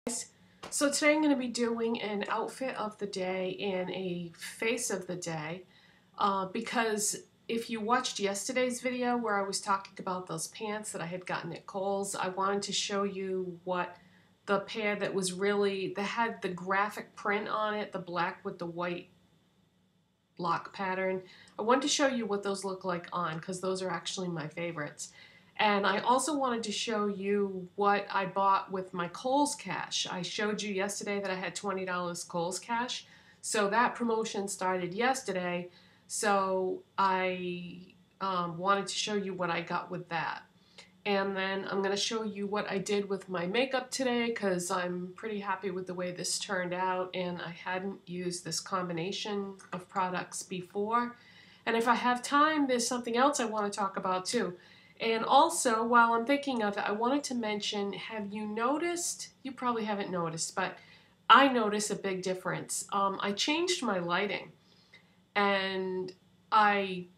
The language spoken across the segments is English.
So today I'm going to be doing an outfit of the day and a face of the day because if you watched yesterday's video where I was talking about those pants that I had gotten at Kohls, I wanted to show you what the pair that was really, that had the graphic print on it, the black with the white block pattern. I wanted to show you what those look like on because those are actually my favorites. And I also wanted to show you what I bought with my Kohls cash. I showed you yesterday that I had $20 Kohls cash. So that promotion started yesterday. So I wanted to show you what I got with that. And then I'm going to show you what I did with my makeup today because I'm pretty happy with the way this turned out. And I hadn't used this combination of products before. And if I have time, there's something else I want to talk about too. And also, while I'm thinking of it, I wanted to mention, have you noticed, you probably haven't noticed, but I noticed a big difference. I changed my lighting, and I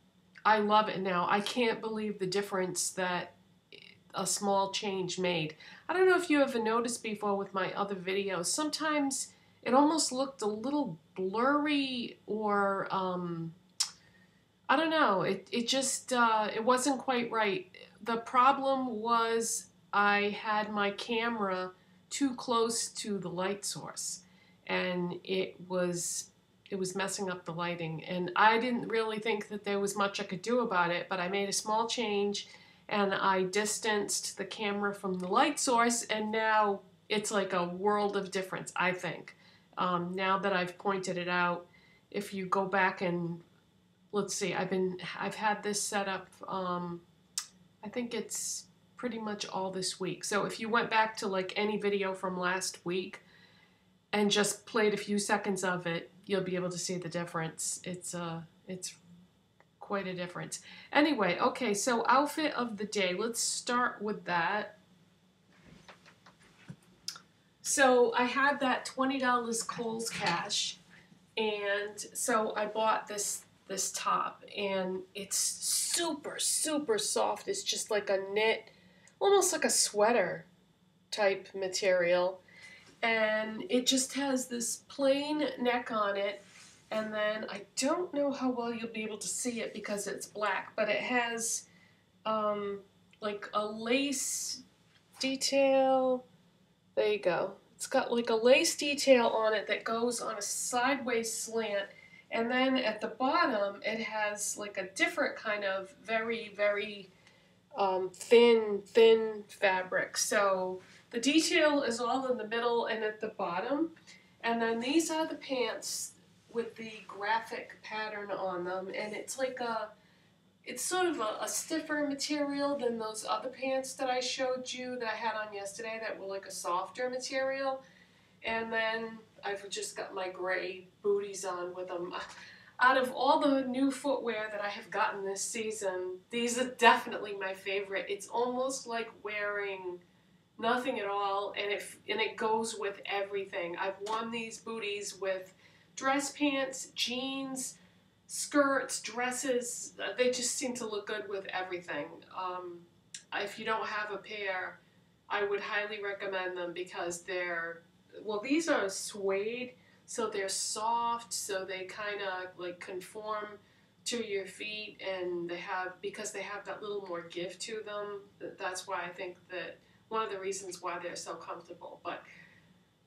love it now. I can't believe the difference that a small change made. I don't know if you ever noticed before with my other videos, sometimes it almost looked a little blurry or I don't know, it just, it wasn't quite right. The problem was I had my camera too close to the light source, and it was messing up the lighting. And I didn't really think that there was much I could do about it, but I made a small change, and I distanced the camera from the light source, and now it's like a world of difference, I think. Now that I've pointed it out, if you go back and let's see, I've had this set up, I think it's pretty much all this week. So if you went back to like any video from last week and just played a few seconds of it, you'll be able to see the difference. It's quite a difference. Anyway, okay, so outfit of the day. Let's start with that. So I had that $20 Kohls cash, and so I bought this top, and it's super soft. It's just like a knit, almost like a sweater type material, and it just has this plain neck on it. And then I don't know how well you'll be able to see it because it's black, but it has like a lace detail. There you go. It's got like a lace detail on it that goes on a sideways slant. And then at the bottom, it has like a different kind of very thin fabric. So the detail is all in the middle and at the bottom. And then these are the pants with the graphic pattern on them. And it's like it's sort of a stiffer material than those other pants that I showed you that I had on yesterday that were like a softer material. And then I've just got my gray booties on with them. Out of all the new footwear that I have gotten this season, these are definitely my favorite. It's almost like wearing nothing at all, and it goes with everything. I've worn these booties with dress pants, jeans, skirts, dresses. They just seem to look good with everything. If you don't have a pair, I would highly recommend them because they're, well, these are suede, so they're soft, so they kind of like conform to your feet, and because they have that little more give to them, that's why I think that one of the reasons why they're so comfortable. But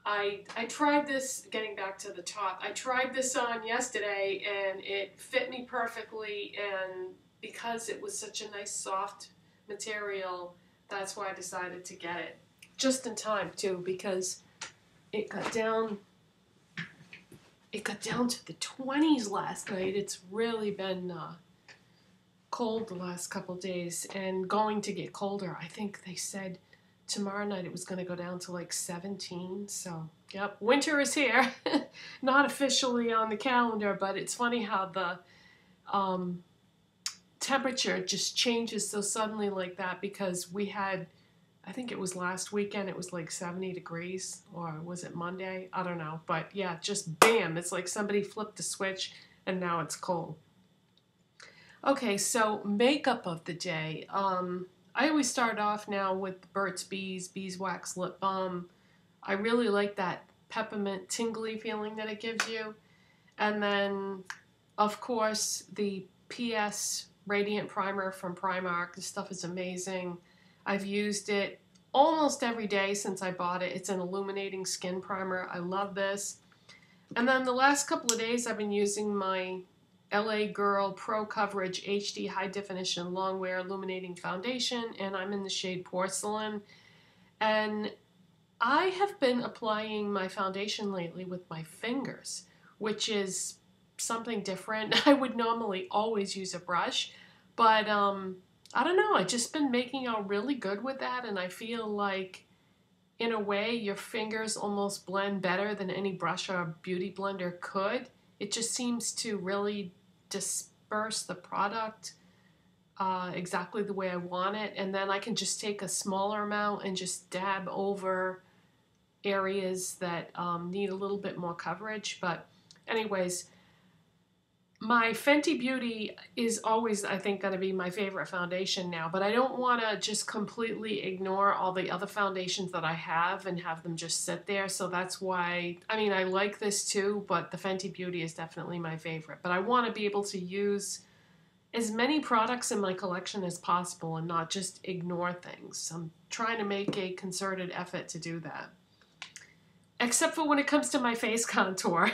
I tried this, getting back to the top, I tried this on yesterday and it fit me perfectly, and because it was such a nice soft material, that's why I decided to get it. Just in time too, because it got down to the 20s last night. It's really been cold the last couple days, and going to get colder. I think they said tomorrow night it was going to go down to like 17. So, yep, winter is here. Not officially on the calendar, but it's funny how the temperature just changes so suddenly like that, because we had, I think it was last weekend, it was like 70 degrees, or was it Monday? I don't know. But yeah, just bam, it's like somebody flipped a switch and now it's cold. Okay, so makeup of the day. I always start off now with Burt's Beeswax Lip Balm. I really like that peppermint tingly feeling that it gives you. And then, of course, the PS Radiant Primer from Primark. This stuff is amazing. I've used it almost every day since I bought it. It's an illuminating skin primer. I love this. And then the last couple of days I've been using my LA Girl Pro.coverage HD High Definition Longwear Illuminating Foundation, and I'm in the shade Porcelain. And I have been applying my foundation lately with my fingers, which is something different. I would normally always use a brush, but I don't know, I've just been making out really good with that, and I feel like in a way your fingers almost blend better than any brush or beauty blender could. It just seems to really disperse the product exactly the way I want it, and then I can just take a smaller amount and just dab over areas that need a little bit more coverage. But anyways, my Fenty Beauty is always, I think, going to be my favorite foundation now, but I don't want to just completely ignore all the other foundations that I have and have them just sit there. So that's why, I mean, I like this too, but the Fenty Beauty is definitely my favorite. But I want to be able to use as many products in my collection as possible and not just ignore things. I'm trying to make a concerted effort to do that. Except for when it comes to my face contour.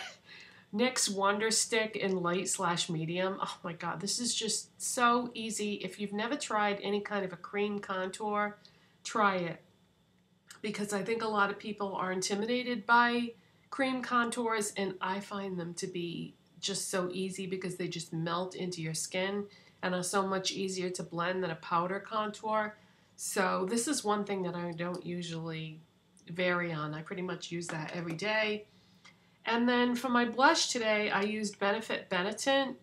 NYX Wonder Stick in light/medium. Oh my god, this is just so easy. If you've never tried any kind of a cream contour, try it. Because I think a lot of people are intimidated by cream contours, and I find them to be just so easy because they just melt into your skin and are so much easier to blend than a powder contour. So this is one thing that I don't usually vary on. I pretty much use that every day. And then for my blush today, I used Benetint,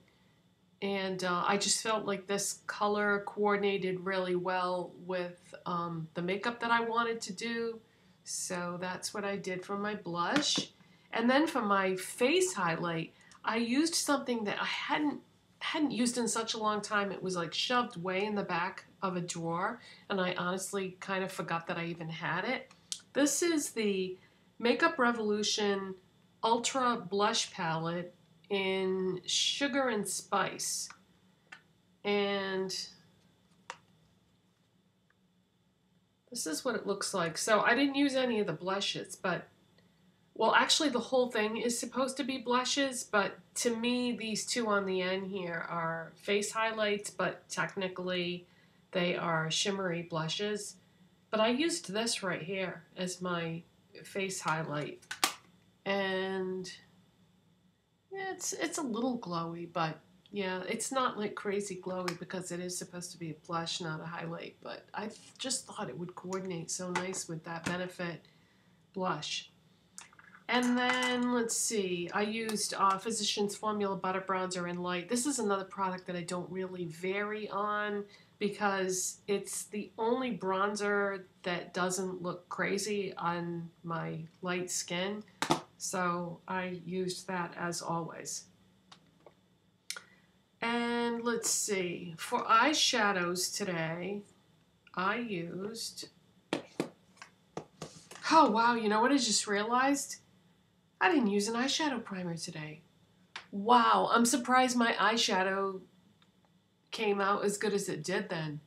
and I just felt like this color coordinated really well with the makeup that I wanted to do. So that's what I did for my blush. And then for my face highlight, I used something that I hadn't used in such a long time. It was like shoved way in the back of a drawer, and I honestly kind of forgot that I even had it. This is the Makeup Revolution Ultra Blush Palette in Sugar and Spice. And this is what it looks like. So I didn't use any of the blushes, but, well, actually the whole thing is supposed to be blushes, but to me these two on the end here are face highlights, but technically they are shimmery blushes. But I used this right here as my face highlight. And yeah, it's a little glowy, but yeah, it's not like crazy glowy because it is supposed to be a blush, not a highlight. But I just thought it would coordinate so nice with that Benefit blush. And then, let's see, I used Physicians Formula Butter Bronzer in Light. This is another product that I don't really vary on because it's the only bronzer that doesn't look crazy on my light skin. So I used that as always. And let's see, for eyeshadows today, I used, oh wow, you know what I just realized? I didn't use an eyeshadow primer today. Wow, I'm surprised my eyeshadow came out as good as it did then.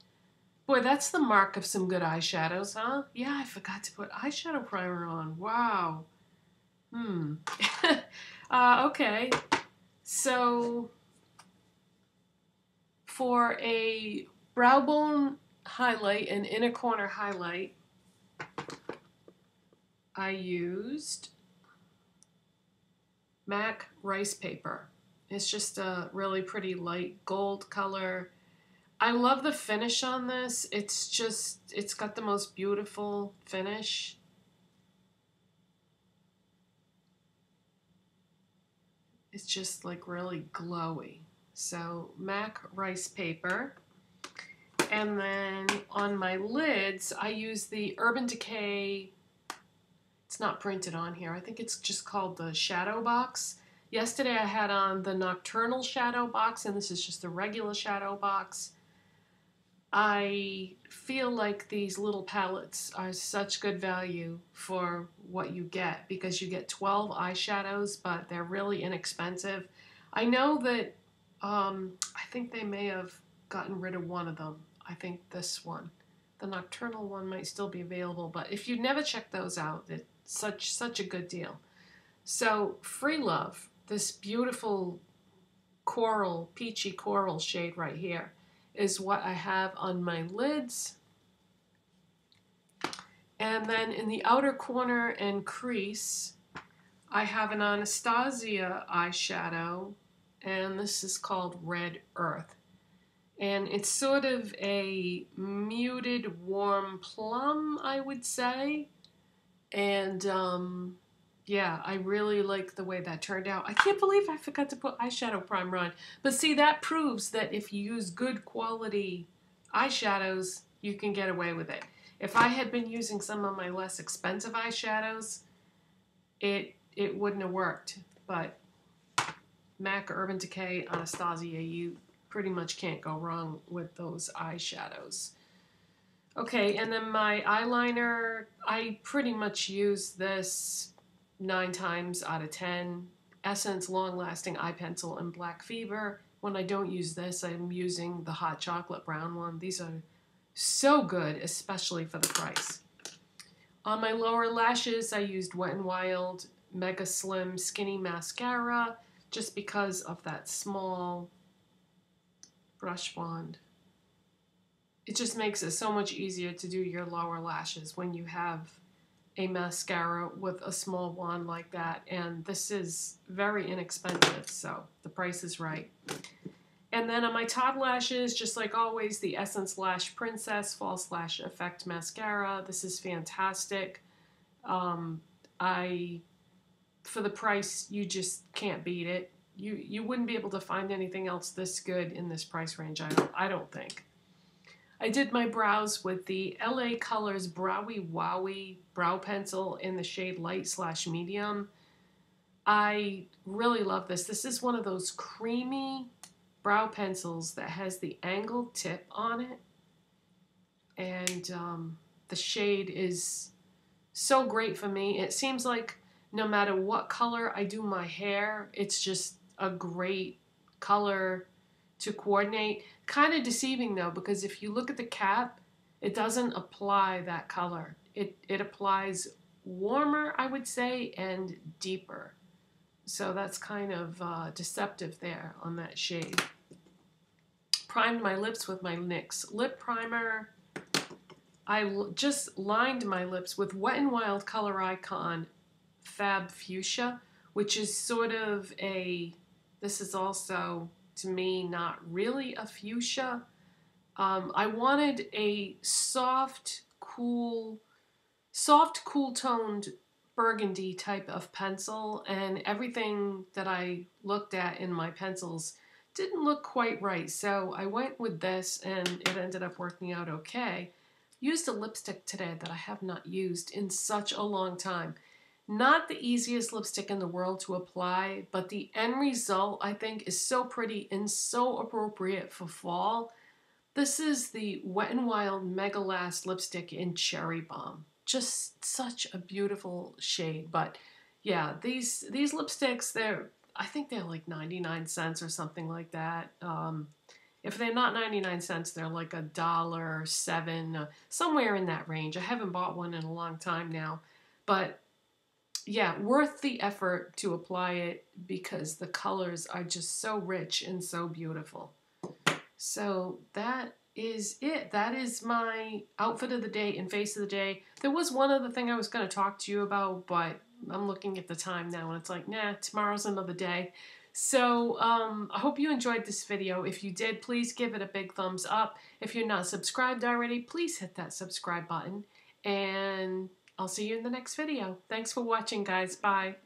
Boy, that's the mark of some good eyeshadows, huh? Yeah, I forgot to put eyeshadow primer on. Wow. Okay, so for a brow bone highlight and inner corner highlight, I used MAC Ricepaper. It's just a really pretty light gold color. I love the finish on this. It's got the most beautiful finish. It's just like really glowy. So MAC Ricepaper. And then on my lids, I use the Urban Decay, it's not printed on here, I think it's just called the Shadow Box. Yesterday I had on the Nocturnal Shadow Box, and this is just the regular Shadow Box. I feel like these little palettes are such good value for what you get because you get 12 eyeshadows, but they're really inexpensive. I know that I think they may have gotten rid of one of them. I think this one. The Nocturnal one might still be available, but if you never check those out, it's such a good deal. So Freelove, this beautiful coral, peachy coral shade right here, is what I have on my lids. And then in the outer corner and crease, I have an Anastasia eyeshadow, and this is called Red Earth. And it's sort of a muted warm plum, I would say. And yeah, I really like the way that turned out. I can't believe I forgot to put eyeshadow primer on. But see, that proves that if you use good quality eyeshadows, you can get away with it. If I had been using some of my less expensive eyeshadows, it wouldn't have worked. But MAC, Urban Decay, Anastasia, you pretty much can't go wrong with those eyeshadows. Okay, and then my eyeliner, I pretty much use this 9 times out of 10. Essence Long Lasting Eye Pencil in Black Fever. When I don't use this, I'm using the Hot Chocolate Brown one. These are so good, especially for the price. On my lower lashes, I used Wet n Wild Mega Slim Skinny Mascara just because of that small brush wand. It just makes it so much easier to do your lower lashes when you have a mascara with a small wand like that. And this is very inexpensive, so the price is right. And then on my top lashes, just like always, the Essence Lash Princess False Lash Effect Mascara. This is fantastic. For the price, you just can't beat it. You wouldn't be able to find anything else this good in this price range, I don't think. I did my brows with the LA Colors Browie Wowie brow pencil in the shade light/medium. I really love this. This is one of those creamy brow pencils that has the angled tip on it. And the shade is so great for me. It seems like no matter what color I do my hair, it's just a great color to coordinate. Kind of deceiving though, because if you look at the cap, it doesn't apply that color. It applies warmer, I would say, and deeper. So that's kind of deceptive there on that shade. Primed my lips with my NYX lip primer. I just lined my lips with Wet n Wild Color Icon Fab Fuchsia, which is sort of a, this is also, to me, not really a fuchsia. I wanted a soft, cool toned burgundy type of pencil, and everything that I looked at in my pencils didn't look quite right. So I went with this, and it ended up working out okay. Used a lipstick today that I have not used in such a long time. Not the easiest lipstick in the world to apply, but the end result, I think, is so pretty and so appropriate for fall. This is the Wet n Wild Mega Last lipstick in Cherry Bomb. Just such a beautiful shade. But yeah, these lipsticks, I think they're like 99 cents or something like that. If they're not 99 cents, they're like $1.07, somewhere in that range. I haven't bought one in a long time now. But yeah, worth the effort to apply it because the colors are just so rich and so beautiful. So that is it. That is my outfit of the day and face of the day. There was one other thing I was going to talk to you about, but I'm looking at the time now and it's like, nah, tomorrow's another day. So I hope you enjoyed this video. If you did, please give it a big thumbs up. If you're not subscribed already, please hit that subscribe button. And I'll see you in the next video. Thanks for watching, guys. Bye.